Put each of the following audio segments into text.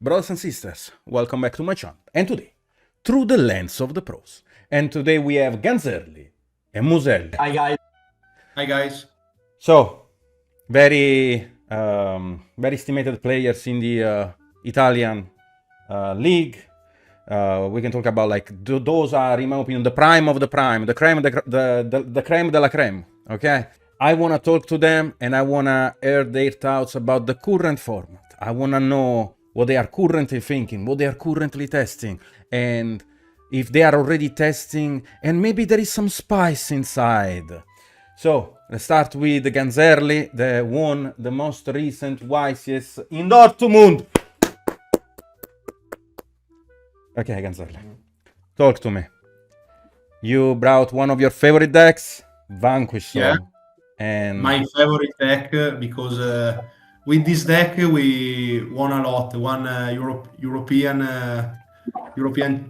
Brothers and sisters, welcome back to my channel. And today, through the lens of the pros. And today we have Ganzerli and Muselli. Hi guys. Hi guys. So, very estimated players in the Italian league. We can talk about like those are, in my opinion, the prime of the prime, the creme de la creme. Okay, I wanna talk to them and I wanna hear their thoughts about the current format. I wanna know what they are currently thinking, what they are currently testing, and if they are already testing, and maybe there is some spice inside. So let's start with Ganzerli, the won the most recent YCS in Dortmund. Okay, Ganzerli, talk to me. You brought one of your favorite decks, Vanquish Soul. Yeah. And my favorite deck because with this deck we won a lot. Won European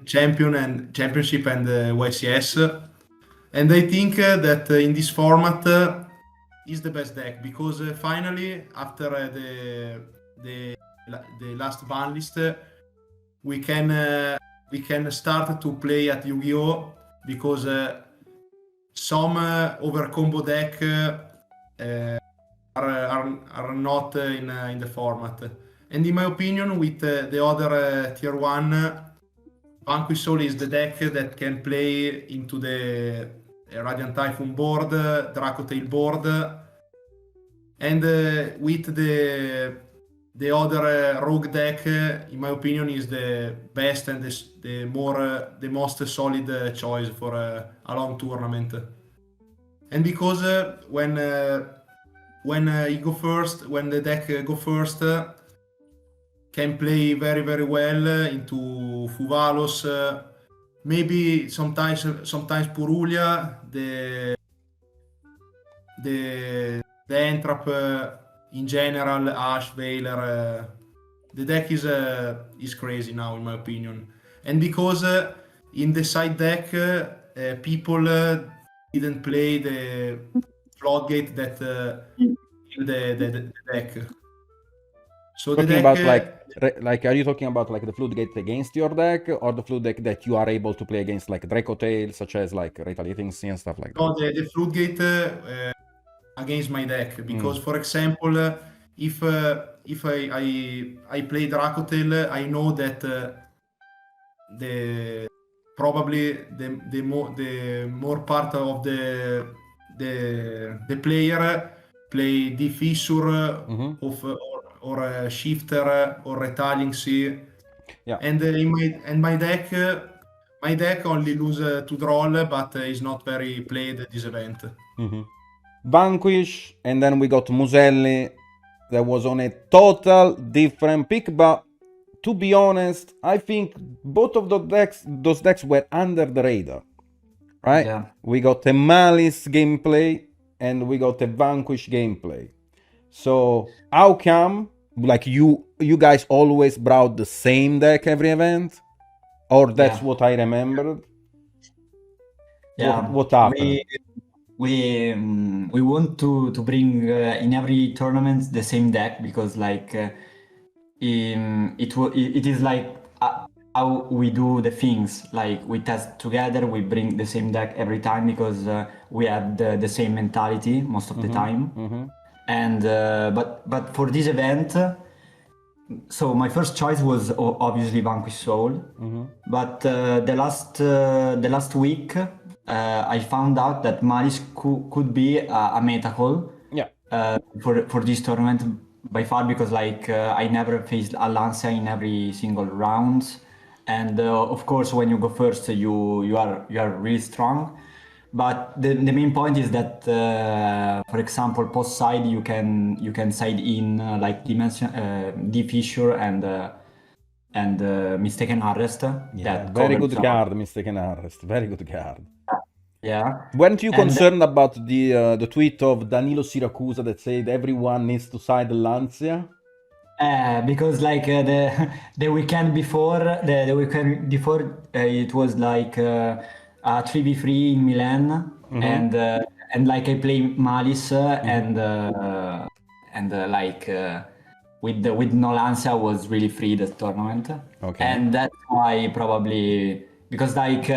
championship and YCS. And I think that in this format is the best deck because finally after the last ban list we can start to play at Yu-Gi-Oh because some over combo deck are not in the format. And in my opinion, with the other tier 1, Vanquish Soul is the deck that can play into the Radiant Typhoon board, Draco Tail board, and with the other rogue deck, in my opinion, is the best and the most solid choice for a long tournament. And because when he go first, when the deck go first, can play very very well into Fuvalos, maybe sometimes Purulia, the N3sh in general, Ash, Veiler. The deck is crazy now in my opinion. And because in the side deck people didn't play the floodgate that the deck. So talking the deck, about like, are you talking about like the floodgate against your deck, or the floodgate that you are able to play against like Draco Tail, such as like Retaliating Sea and stuff like that? no, the floodgate against my deck, because for example, if I play Draco Tail, I know that probably the more part of the player play the fissure or shifter or Retaliating Sea. Yeah. And in my deck only lose to Droll, but is not very played at this event. Vanquish, and then we got Muselli, that was on a total different pick, but to be honest, I think both of those decks were under the radar, right? Yeah. We got a Maliss gameplay and we got a Vanquish gameplay. So how come like you guys always brought the same deck every event, or that's what I remembered? Yeah. What happened? We want to bring in every tournament the same deck because like it is like how we do the things. Like we test together, we bring the same deck every time because we have the same mentality most of the time. And but for this event, so my first choice was obviously Vanquish Soul. But the last week I found out that Maliss could be a meta call for this tournament by far, because like I never faced a Lancia in every single round, and of course when you go first you are really strong. But the main point is that for example post side you can side in like D Fissure and Mistaken Arrest. Yeah, very good card, Mistaken Arrest. Very good card. Yeah. Weren't you concerned about the tweet of Danilo Siracusa that said everyone needs to side Lancia? Because like the weekend before it was like a 3v3 in Milan, and like I play Maliss and like with no Lancia was really free the tournament. Okay. And that's why probably because like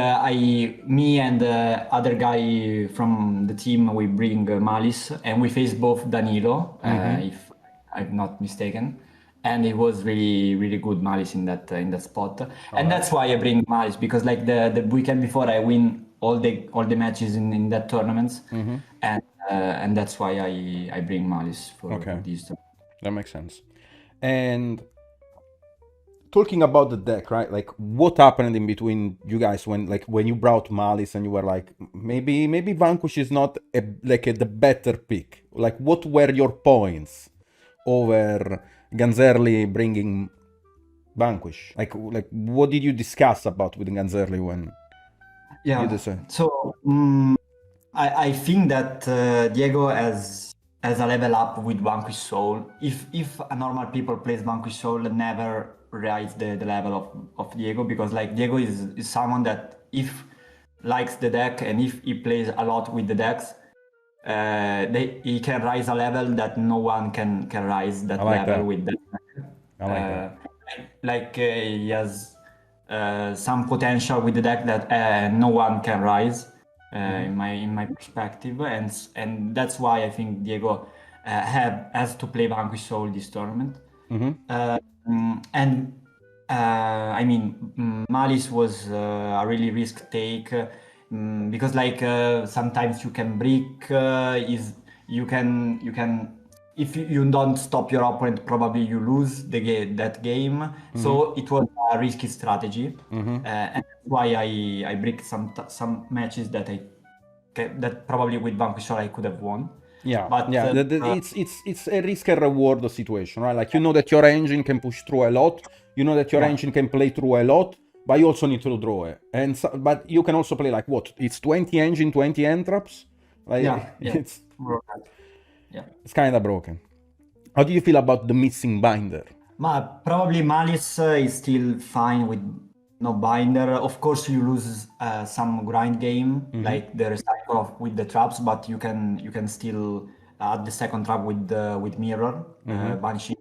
me and the other guy from the team, we bring Maliss, and we face both Danilo, if I'm not mistaken, and it was really good Maliss in that spot. And that's why I bring Maliss, because like the weekend before I win all the matches in that tournaments, and that's why I bring Maliss for this. That makes sense. And talking about the deck, right? Like, what happened in between you guys when you brought Maliss and you were like, maybe Vanquish is not the better pick. Like, what were your points over Ganzerli bringing Vanquish? Like, what did you discuss about with Ganzerli when you decided? So I think that Diego has a level up with Vanquish Soul. If a normal people plays Vanquish Soul, never rise the level of Diego, because like Diego is someone that if likes the deck and if he plays a lot with the decks, he can rise a level that no one can rise that level with that. I like that. Like he has some potential with the deck that no one can rise. In my perspective, and that's why I think Diego has to play Vanquish Soul this tournament. And I mean, Maliss was a really risk take, because like sometimes you can break, you can if you don't stop your opponent, probably you lose that game. So it was a risky strategy, and that's why I break some matches that probably with Vanquish Soul I could have won. But it's a risk and reward situation, right? Like, you know that your engine can push through a lot, you know that your engine can play through a lot, but you also need to draw it. And but you can also play like what? It's 20 engine, 20 N3sh. Like, it's it's kind of broken. How do you feel about the missing binder? Probably Maliss is still fine with no binder. Of course, you lose some grind game, like the recycle with the traps, but you can still add the second trap with mirror, banish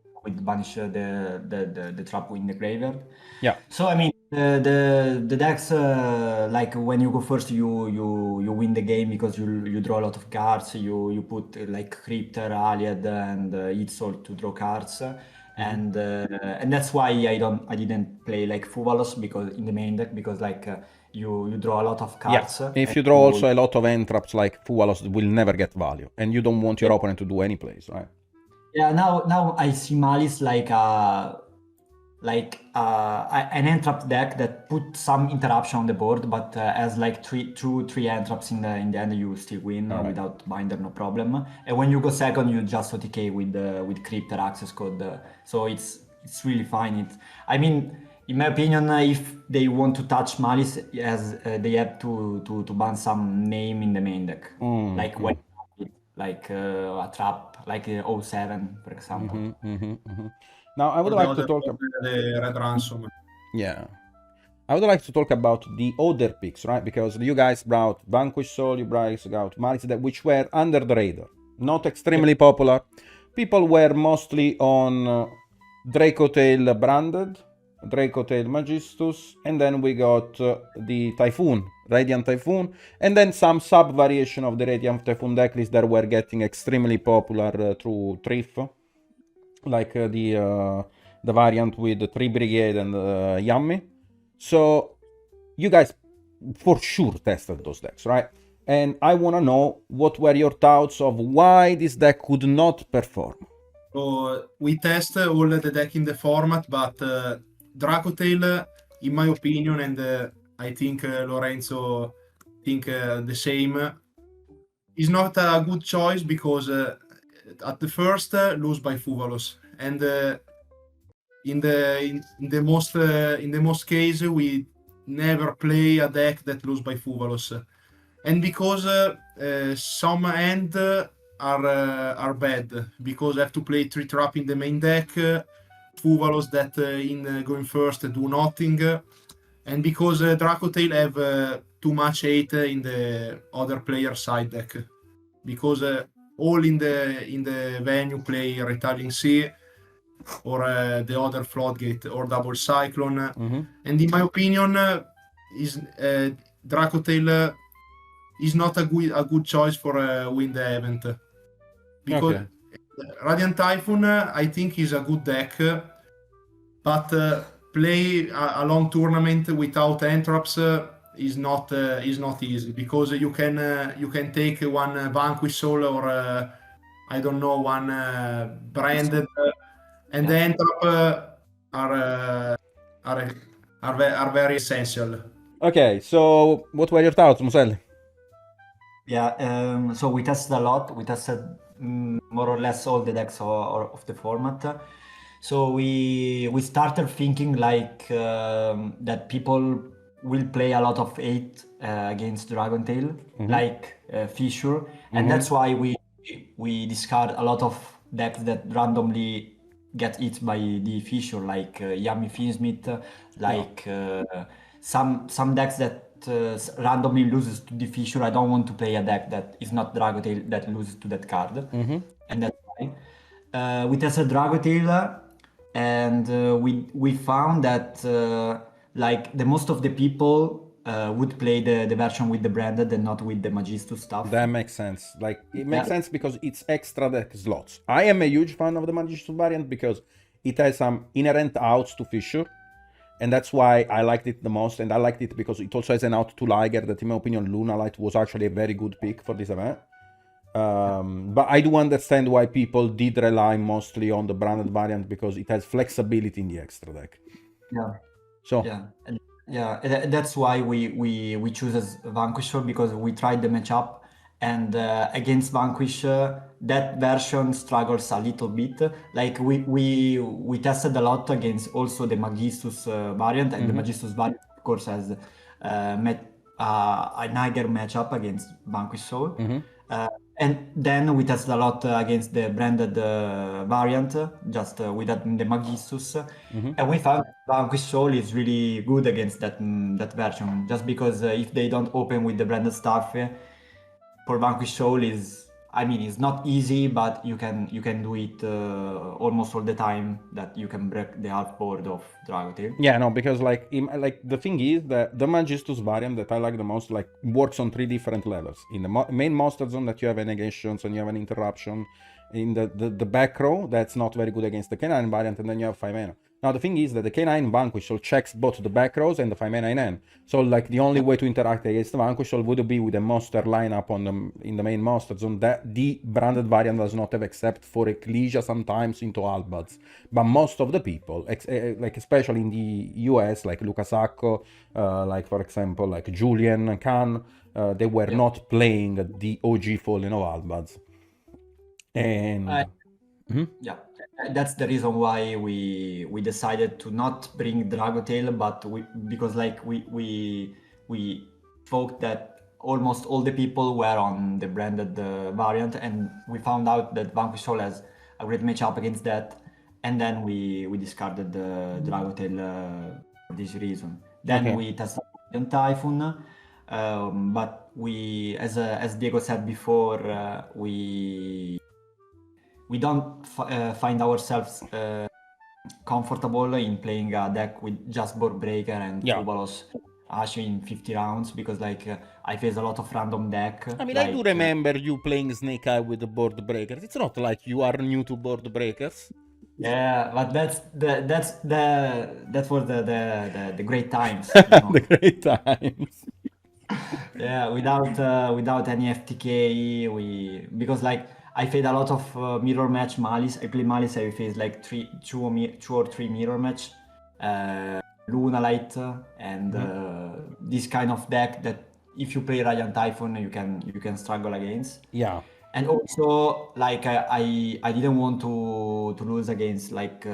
the trap in the graveyard. Yeah. So I mean, the decks, like when you go first, you win the game because you draw a lot of cards. You put like Crypter, Aliad, and Itzol to draw cards. And that's why I didn't play like Fuvalos because in the main deck, because like you draw a lot of cards. Yeah. If you draw also a lot of N-traps, like Fuvalos will never get value, and you don't want your opponent to do any plays, right? Yeah. Now I see Maliss like an N-trap deck that put some interruption on the board, but as like three N-traps in the end, you still win without binder, no problem. And when you go second, you just OTK with Crypter access code, so it's really fine. I mean, in my opinion, if they want to touch Maliss, they have to ban some name in the main deck, like a trap, like 07, for example. Now, I would like to talk about the Red Ransom. Yeah. I would like to talk about the other picks, right? Because you guys brought Vanquish Soul, you guys brought Maliss, which were under the radar, not extremely popular. People were mostly on Draco Tail branded, Draco Tail Magistus, and then we got the Typhoon, Radiant Typhoon, and then some sub-variation of the Radiant Typhoon decklist that were getting extremely popular through Thrift, like the variant with the 3 Brigade and Yummy. So you guys for sure tested those decks, right? And I want to know what were your thoughts of why this deck could not perform. So we test all the deck in the format, but Draco Tail, in my opinion, and I think Lorenzo think the same, is not a good choice because at the first lose by Fuvalos, and in the most case we never play a deck that lose by Fuvalos, and because some end are bad because I have to play 3 trap in the main deck, Fuvalos that in going first do nothing, and because Draco Tail have too much hate in the other player side deck, because all in the venue play Retiling Sea, or the other Floodgate or Double Cyclone. Mm-hmm. And in my opinion, is Draco Tail is not a good choice for win the event, because Okay. Radiant Typhoon I think is a good deck, but play a long tournament without N3sh is not easy, because you can take one Vanquish Soul or I don't know, one branded, and the N3sh are very essential. Okay, so what were your thoughts, Muselli? Yeah, so we tested a lot. We tested more or less all the decks of the format. So we started thinking like that people will play a lot of 8 against Dragon Tail, like Fissure, and that's why we discard a lot of decks that randomly get hit by the Fissure, like Yami Finsmith, like some decks that randomly loses to the Fissure. I don't want to play a deck that is not Dragon Tail that loses to that card, and that's why we tested Dragon Tail, and we found that like the most of the people would play the version with the branded and not with the Magistus stuff. That makes sense. Like, it makes sense because it's extra deck slots. I am a huge fan of the Magistus variant because it has some inherent outs to Fissure, and that's why I liked it the most. And I liked it because it also has an out to Liger that, in my opinion, Lunalight was actually a very good pick for this event. But I do understand why people did rely mostly on the branded variant, because it has flexibility in the extra deck. Yeah. So That's why we choose as Vanquish Soul, because we tried the matchup, and against Vanquish that version struggles a little bit. Like we tested a lot against also the Magistus variant, and the Magistus variant of course has a Niger matchup against Vanquish Soul. And then we tested a lot against the branded variant, just without the Magistus, and we found Vanquish Soul is really good against that version, just because if they don't open with the branded stuff, for Vanquish Soul it's not easy, but you can do it almost all the time, that you can break the half board of Draco Tail. yeah, no, because like the thing is that the Magistus variant that I like the most works on 3 different levels. In the main monster zone, that you have a negations and you have an interruption. In the back row, that's not very good against the K9 variant, and then you have 5 mana. Now the thing is that the K9 Vanquish Soul checks both the back rows and the 5 mana in hand. So like the only way to interact against the Vanquish Soul would be with a monster lineup in the main monster zone that the branded variant does not have, except for Ecclesia sometimes into Albads. But most of the people, like especially in the US, like Luca Sacco, like for example like Julian Khan, they were not playing the OG Fallen of Albads. And yeah, that's the reason why we decided to not bring Draco Tail, but because like we thought that almost all the people were on the branded variant, and we found out that Vanquish Soul has a great matchup against that, and then we discarded the Draco Tail for this reason. Then we tested Typhoon, but we, as Diego said before, we don't find ourselves comfortable in playing a deck with just Board Breaker and Tubalos actually in 50 rounds, because like I face a lot of random deck. I mean, I do remember you playing Snake Eye with the Board Breakers. It's not like you are new to Board Breakers. Yeah, but that was the great times. You know? The great times. Yeah, without any FTK, because like I played a lot of mirror match Maliss. I play Maliss. I faced like two or three mirror match, Lunalight, and this kind of deck that if you play Radiant Typhoon, you can struggle against. Yeah. And also, like I didn't want to lose against like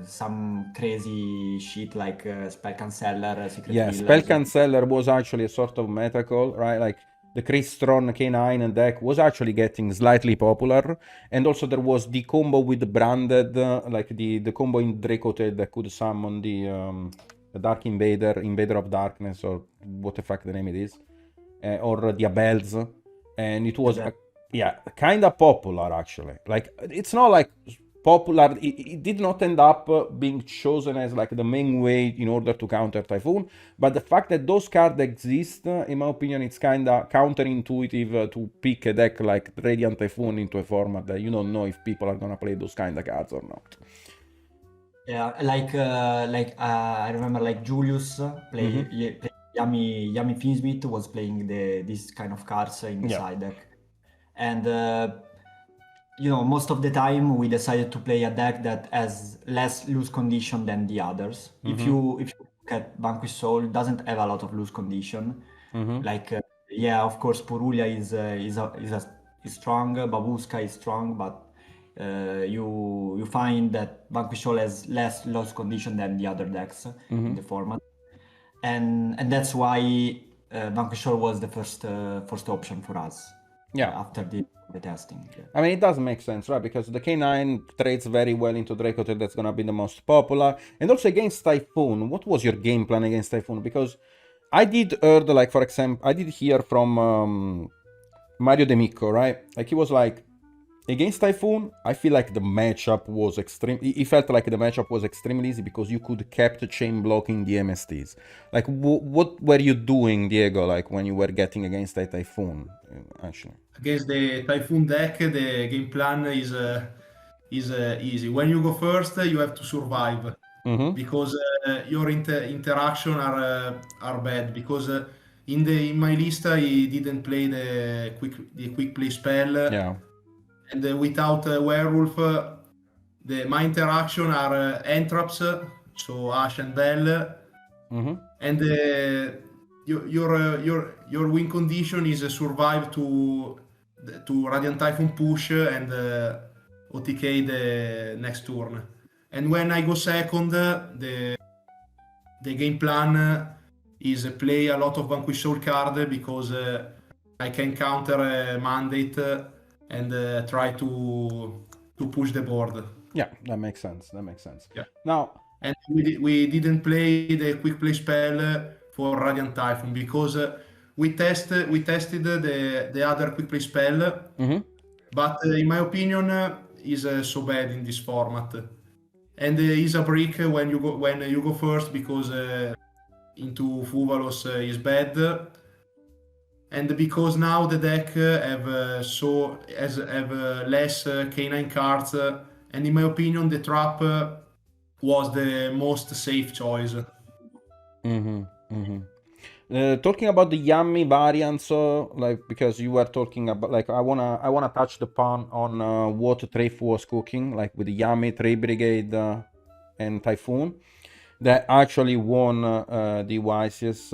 some crazy shit like Spell Canceller, Secret Yeah, Spell Canceller was actually a sort of meta call, right? Like the Crystron K9 deck was actually getting slightly popular, and also there was the combo with the branded, like the combo in Draco Tail that could summon the Dark Invader of Darkness, or what the fuck the name it is, or the Abels, and it was kind of popular actually. Like it's not like popular. It did not end up being chosen as like the main way in order to counter Typhoon, but the fact that those cards exist, in my opinion, it's kind of counterintuitive to pick a deck like Radiant Typhoon into a format that you don't know if people are gonna play those kind of cards or not. Yeah, I remember like Julius play Yami Finsmith was playing this kind of cards in the side deck, and you know, most of the time we decided to play a deck that has less loose condition than the others. If you look at Vanquish Soul, it doesn't have a lot of loose condition. Like yeah, of course Purulia is strong, Babushka is strong, but you find that Vanquish Soul has less loose condition than the other decks in the format, and that's why Vanquish Soul was the first option for us. After the testing. I mean, it does make sense, right? Because the K9 trades very well into Draco Tail, that's gonna be the most popular. And also against Typhoon, what was your game plan against Typhoon? Because I did heard, like, for example, I did hear from Mario D'Amico, right? Like, he was like, against Typhoon, I feel like the matchup was extreme. He felt like the matchup was extremely easy because you could kept chain blocking the MSTs. Like, what were you doing, Diego, like, when you were getting against a Typhoon, actually? Against the Typhoon deck, the game plan is easy. When you go first, you have to survive because your interaction are bad. Because in my list, I didn't play the quick play spell. Yeah. And without Werewolf, my interaction are N3sh, so Ash and Bell, and your win condition is survive to Radiant Typhoon push and OTK the next turn. And when I go second, the game plan is play a lot of Vanquish Soul card because I can counter Mandate and try to push the board. Yeah, that makes sense. Yeah. Now, and we didn't play the quick play spell for Radiant Typhoon because we tested the other quick play spell, but in my opinion is so bad in this format, and is a brick when you go first because into Fuvalos is bad. And because now the deck have less K9 cards, and in my opinion, the trap was the most safe choice. Talking about the Yummy variants, like, because you were talking about, like, I wanna touch upon on what Treif was cooking, like with the Yummy, Trey Brigade, and Typhoon, that actually won the YCS.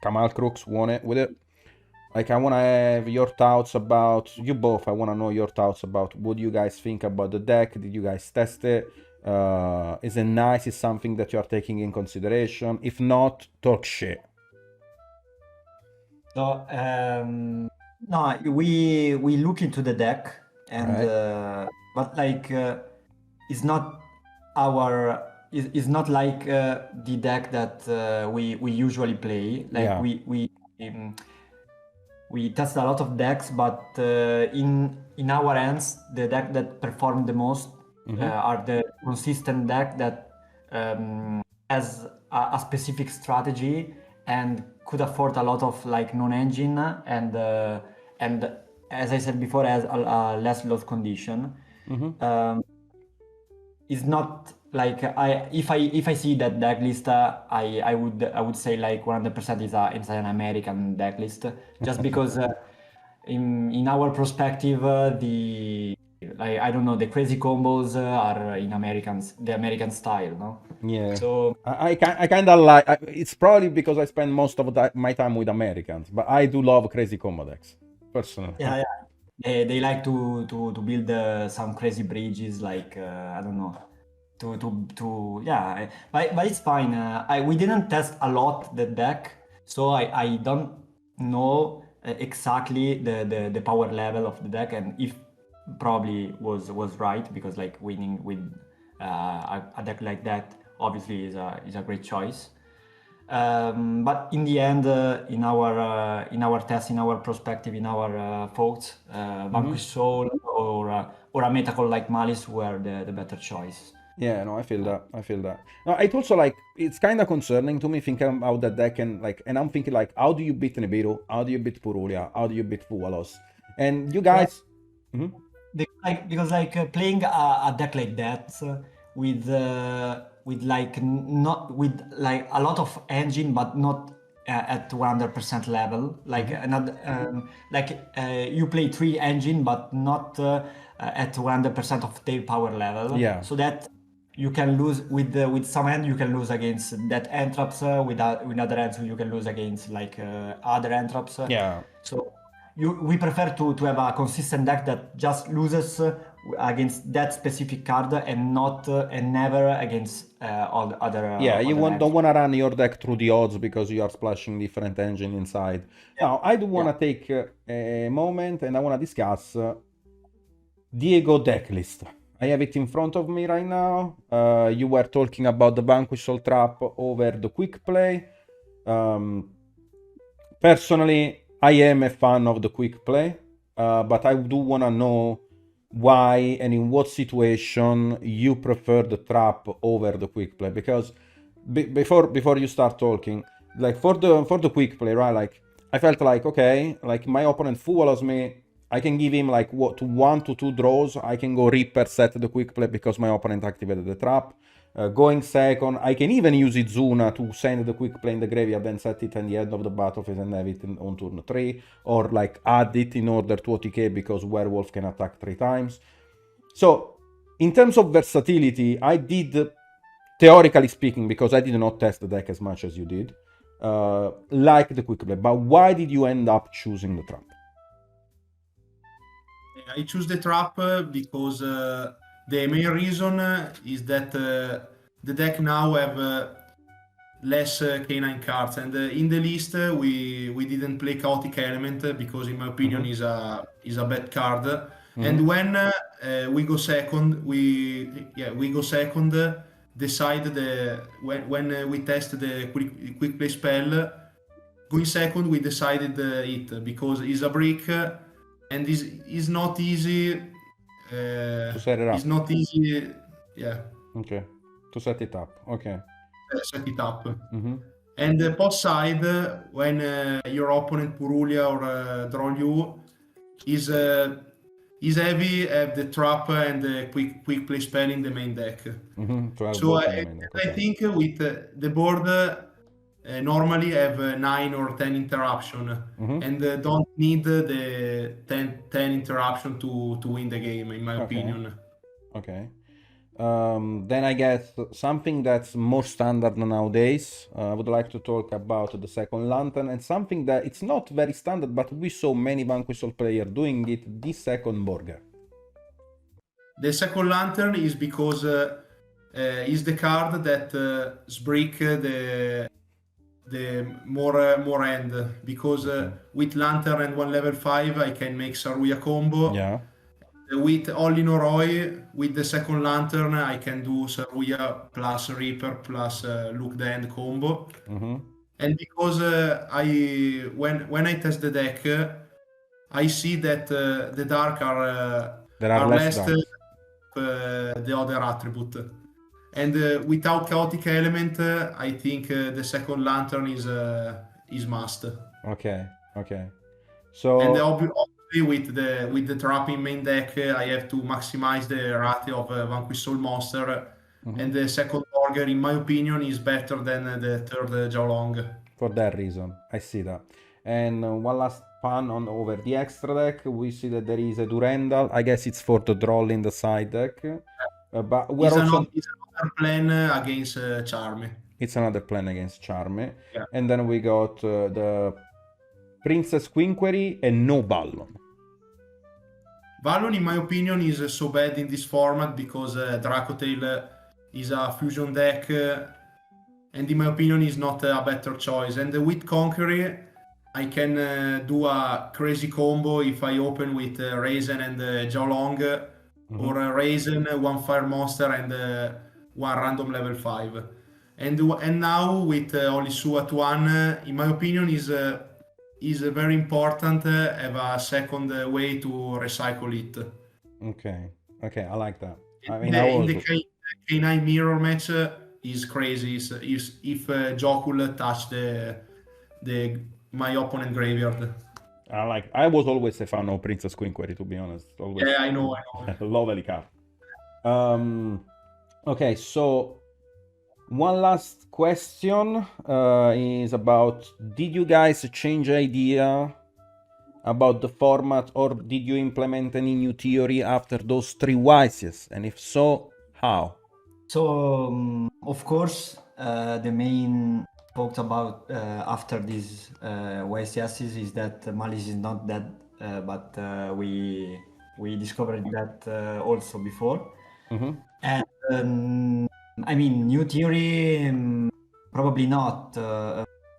Kamal Crooks won it with it. Like, I want to have your thoughts about you both. I want to know your thoughts about what you guys think about the deck. Did you guys test it? Is it nice? Is something that you are taking in consideration? If not, talk shit. So no, we look into the deck, and but like it's not our. It's not like the deck that we usually play. Like we test a lot of decks, but in our hands, the deck that perform the most are the consistent deck that has a specific strategy and could afford a lot of like non-engine and as I said before, has a less loss condition. It's not like if I see that deck list, I would say like 100% is an American deck list, just because in our perspective I don't know, the crazy combos are in the American style, no? Yeah. So I kind of like. It's probably because I spend most of my time with Americans, but I do love crazy combo decks personally. Yeah. They like to build some crazy bridges, like I don't know, but it's fine. We didn't test a lot the deck, so I don't know exactly the power level of the deck, and if probably was right, because like winning with a deck like that obviously is a great choice. But in the end, in our test, in our perspective, in our thoughts, Vanquish Soul or a meta call like Maliss were the better choice. Yeah, no, I feel that. I feel that. No, it also like it's kind of concerning to me thinking about that deck and I'm thinking like, how do you beat Nibiru? How do you beat Purulia? How do you beat Fuwalos? And you guys, Mhm. Because playing a deck like that with like not with like a lot of engine but not at 100% level like another you play 3 engine but not at 100% of their power level, Yeah. so that you can lose with some hand you can lose against that N3sh, with other hands you can lose against like other N3sh. Yeah. So we prefer to have a consistent deck that just loses against that specific card and not and never against all the other. Yeah, you other don't want to run your deck through the odds because you are splashing different engine inside. Now, I do want to take a moment and I want to discuss Diego deck list. I have it in front of me right now. You were talking about the Vanquish Soul trap over the quick play. Personally, I am a fan of the quick play, but I do want to know why and in what situation you prefer the trap over the quick play. Because before you start talking, like for the quick play, right? Like I felt like okay, like my opponent follows me. I can give him like what 1 to 2 draws. I can go Reaper, set the quick play because my opponent activated the trap. Going second, I can even use Izuna to send the quick play in the graveyard, then set it at the end of the battlefield and have it on turn 3, or like add it in order to OTK because Werewolf can attack 3 times. So, in terms of versatility, I did, theoretically speaking, because I did not test the deck as much as you did, like the quick play. But why did you end up choosing the trap? I choose the trap because the main reason is that the deck now have less K9 cards, and in the list we didn't play Chaotic Element because in my opinion is a bad card. And when we go second, decide when we test the quick play spell. Going second, we decided it because it's a brick and is not easy. To set it up. It's not easy. Yeah. Okay. To set it up. Okay. Set it up. And post side, when your opponent Purulia or draw you is heavy, have the trap and the quick play spell in the main deck. So I think with the board normally have 9 or 10 interruption and don't need the 10 interruption to win the game, in my opinion. Okay. Then I guess something that's more standard nowadays, I would like to talk about the second lantern and something that it's not very standard, but we saw many Vanquish Soul players doing it, the second burger. The second lantern is because is the card that break the more end, because with lantern and 1 level 5 I can make Saruya combo. Yeah. With only Noroi, with the second lantern I can do Saruya plus Reaper plus Look the End combo. And because when I test the deck, I see that the dark are less the other attribute. And without Chaotic Element, I think the second lantern is must. Okay. So and obviously with the trap in main deck, I have to maximize the ratio of Vanquish Soul monster, and the second burger, in my opinion, is better than the third Jiaolong. For that reason, I see that. And one last pun on over the extra deck, we see that there is a Durandal. I guess it's for the draw in the side deck. But we're it's also another plan against Charme. It's another plan against Charme. Yeah. And then we got the Princess Quinquery and no Ballon. Ballon, in my opinion, is so bad in this format because Draco Tail is a fusion deck, and in my opinion is not a better choice. And with Conqueror, I can do a crazy combo if I open with Raisin and Jiaolong, or Raisin, 1 fire monster and 1 random level 5. And now with Olisu at 1, in my opinion, is very important have a second way to recycle it. Okay, I like that. I In mean, the in the K9 mirror match is crazy. Is if Jokul touch the my opponent graveyard. I was always a fan of Princess Queen Query, to be honest. Always. Yeah, I know. Lovely card. Okay, so one last question is about: did you guys change idea about the format, or did you implement any new theory after those 3 YCs? And if so, how? So, of course, the main talked about after these YCSs is that Maliss is not dead, but we discovered that also before. And I mean, new theory, probably not.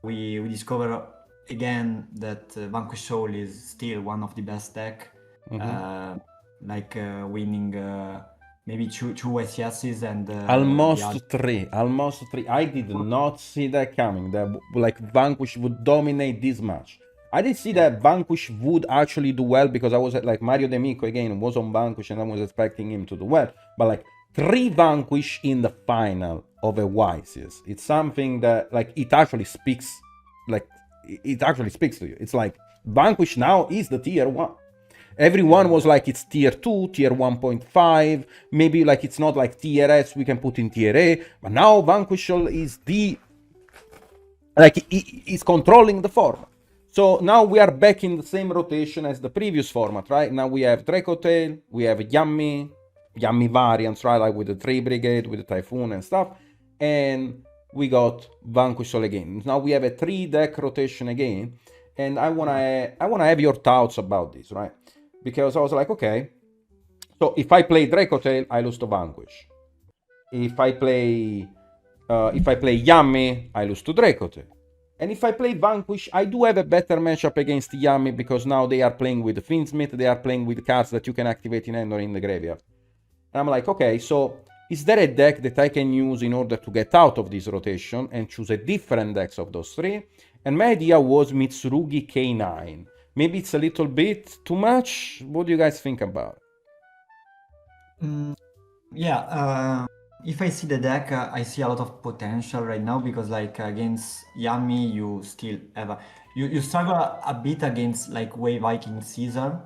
We discover again that Vanquish Soul is still one of the best deck, winning maybe two YCSs and almost three. I did not see that coming, that like Vanquish would dominate this match. I did see that Vanquish would actually do well, because I was at like Mario D'Amico again was on Vanquish and I was expecting him to do well, but like 3 Vanquish in the final of a YCS, it's something that like it actually speaks to you. It's like Vanquish now is the tier 1. Everyone was like it's tier 2, tier 1.5, maybe like it's not like tier S, we can put in tier A, but now Vanquish is he's controlling the format. So now we are back in the same rotation as the previous format, right? Now we have Draco Tail, we have Yummy variants, right? Like with the 3 Brigade, with the Typhoon and stuff, and we got Vanquish Soul again. Now we have a 3 deck rotation again, and I wanna have your thoughts about this, right? Because I was like, okay, so if I play Draco Tail, I lose to Vanquish. If I play Yummy, I lose to Draco Tail. And if I play Vanquish, I do have a better matchup against Yummy, because now they are playing with the Fiendsmith, they are playing with cards that you can activate in hand or in the graveyard. And I'm like, okay, so is there a deck that I can use in order to get out of this rotation and choose a different deck of those 3? And my idea was Mitsurugi K9. Maybe it's a little bit too much. What do you guys think about it? If I see the deck, I see a lot of potential right now, because like against Yummy, you still have you struggle a bit against like Way Viking Caesar.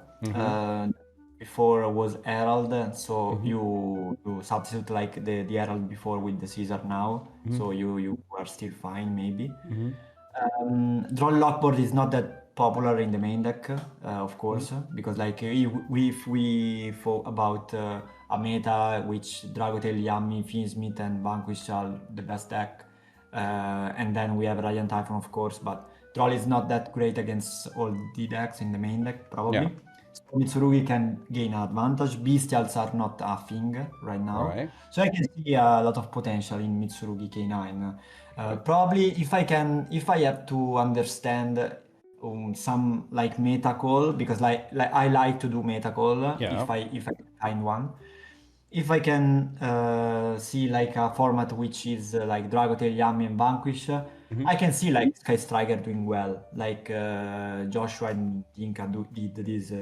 Before was Herald, so you substitute like the Herald before with the Caesar now, so you are still fine maybe. Draw Lockboard is not that popular in the main deck, of course, because like if we thought about a meta which Draco Tail, Yummy, Fiendsmith and Vanquish are the best deck, and then we have Radiant Typhoon, of course, but Troll is not that great against all the decks in the main deck, probably. Yeah. So Mitsurugi can gain an advantage. Bestials are not a thing right now. Right. So I can see a lot of potential in Mitsurugi K9. Probably if I have to understand some like meta call, because like I like to do meta call, if I find one. If I can see like a format which is like Draco Tail, Yummy and Vanquish, I can see like Sky Striker doing well, like Joshua and Tinka did this,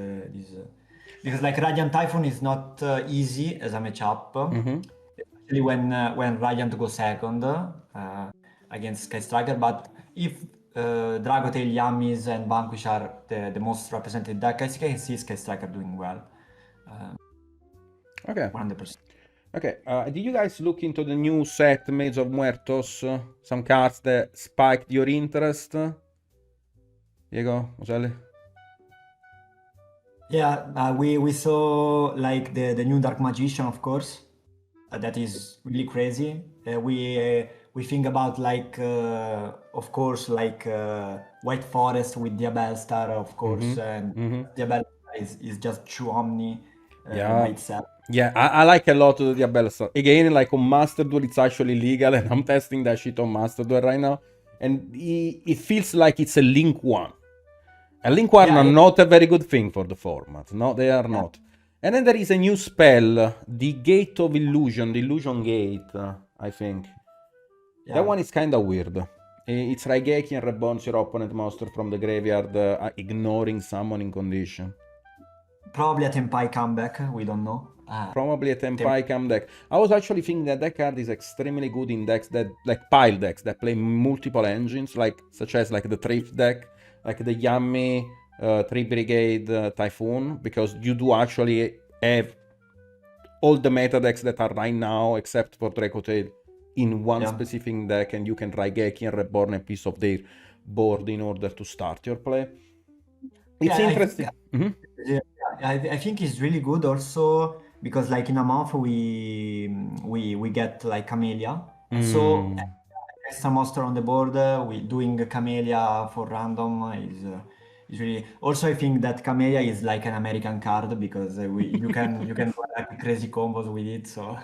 because like Radiant Typhoon is not easy as a matchup, especially when Radiant goes second against Sky Striker. But if Draco Tail, Yummies and Vanquish are the most represented deck, I can see Sky Striker doing well. Okay. 100%. Okay, did you guys look into the new set, Maids of Muertos? Some cards that spiked your interest? Diego, Oselli? Yeah, we saw like the new Dark Magician, of course. That is really crazy. We think about like, of course, like White Forest with Diabell Star, of course, and Diabell is just true Omni by itself. Yeah, I like a lot of the Diabella stuff. Again, like on Master Duel, it's actually legal, and I'm testing that shit on Master Duel right now. And it feels like it's a Link 1. And Link 1 are not a very good thing for the format. No, they are not. And then there is a new spell, the Gate of Illusion, the Illusion Gate, I think. That one is kind of weird. It's Raigeki and reborns your opponent monster from the graveyard, ignoring summoning condition. Probably a Tenpai comeback, we don't know. Probably a Tenpai Cam deck. I was actually thinking that card is extremely good in decks that, like pile decks that play multiple engines, like such as like the Thrift deck, like the Yummy 3 Brigade Typhoon, because you do actually have all the meta decks that are right now, except for Draco Tail, in one specific deck, and you can Raigeki and reborn a piece of their board in order to start your play. It's interesting. I think it's really good also because like in a month we get like Camellia. So extra monster on the board, we doing Camellia for random is really. Also, I think that Camellia is like an American card because you can do like crazy combos with it. So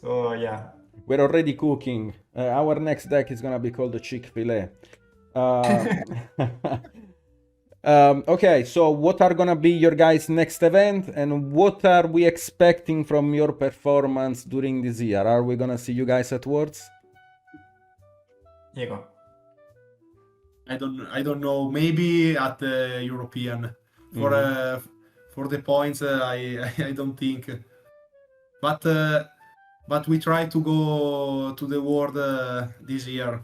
so yeah. We're already cooking. Our next deck is gonna be called the Chick-fil-A. Okay, so what are gonna be your guys' next event, and what are we expecting from your performance during this year? Are we gonna see you guys at Worlds? Diego. I don't know. Maybe at the European for the points. I don't think. But we try to go to the world this year.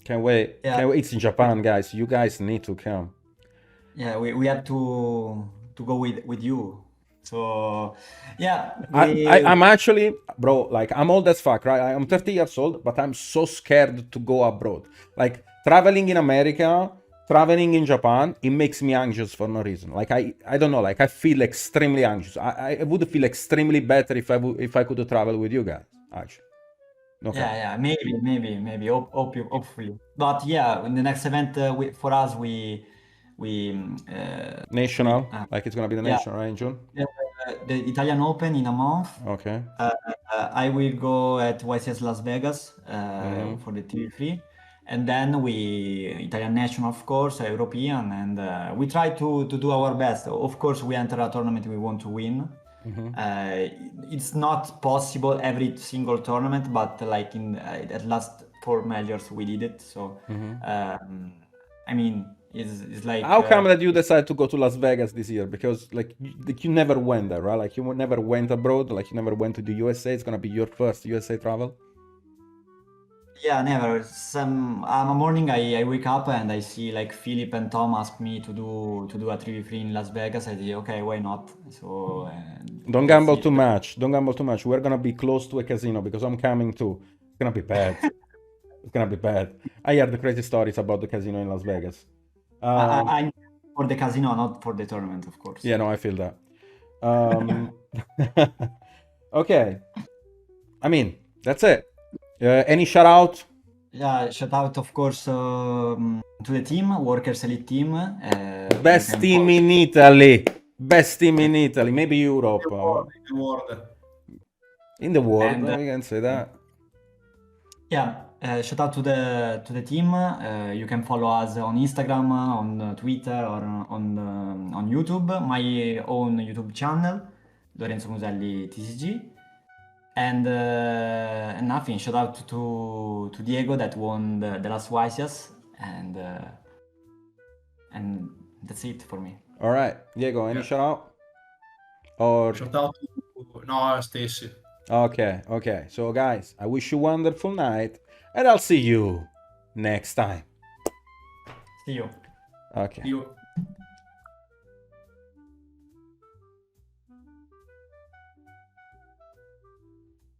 Can't wait. Yeah. Can't wait. It's in Japan, guys. You guys need to come. Yeah, we have to go with you. So yeah, I'm actually, bro, like I'm old as fuck, right? I'm 30 years old, but I'm so scared to go abroad. Like traveling in America, traveling in Japan, it makes me anxious for no reason. Like I don't know, like I feel extremely anxious. I would feel extremely better if I could travel with you guys, actually. Okay. Yeah, maybe hopefully. But yeah, in the next event for us we National, like it's gonna be the national, right, in June? the Italian Open in a month. Okay. I will go at YCS Las Vegas for the TV3, and then Italian National, of course, European, and we try to do our best. Of course, we enter a tournament we want to win. It's not possible every single tournament, but like in at last 4 majors we did it. So I mean, it's like how come that you decided to go to Las Vegas this year? Because like you never went there, right? Like you never went abroad, like you never went to the USA. It's gonna be your first USA travel. Yeah, never. A morning I wake up and I see like Philip and Tom ask me to do a 3v3 in Las Vegas. I say, okay, why not? So don't gamble too much. Don't gamble too much. We're gonna be close to a casino because I'm coming too. It's gonna be bad. It's gonna be bad. I heard the crazy stories about the casino in Las Vegas. I'm for the casino, not for the tournament, of course. Yeah, no, I feel that. Okay. I mean, that's it. Any shout out? Yeah, shout out, of course, to the team, Workers Elite team. Best team in Italy. Best team in Italy. Maybe Europe. In the world, we can say that. Yeah, shout out to the team. You can follow us on Instagram, on Twitter, or on YouTube. My own YouTube channel, Lorenzo Muselli TCG. And nothing. Shout out to Diego that won the last YCS, and that's it for me. All right, Diego, any shout out? Or shout out to Stacy. Okay. So guys, I wish you a wonderful night, and I'll see you next time. See you. Okay. See you.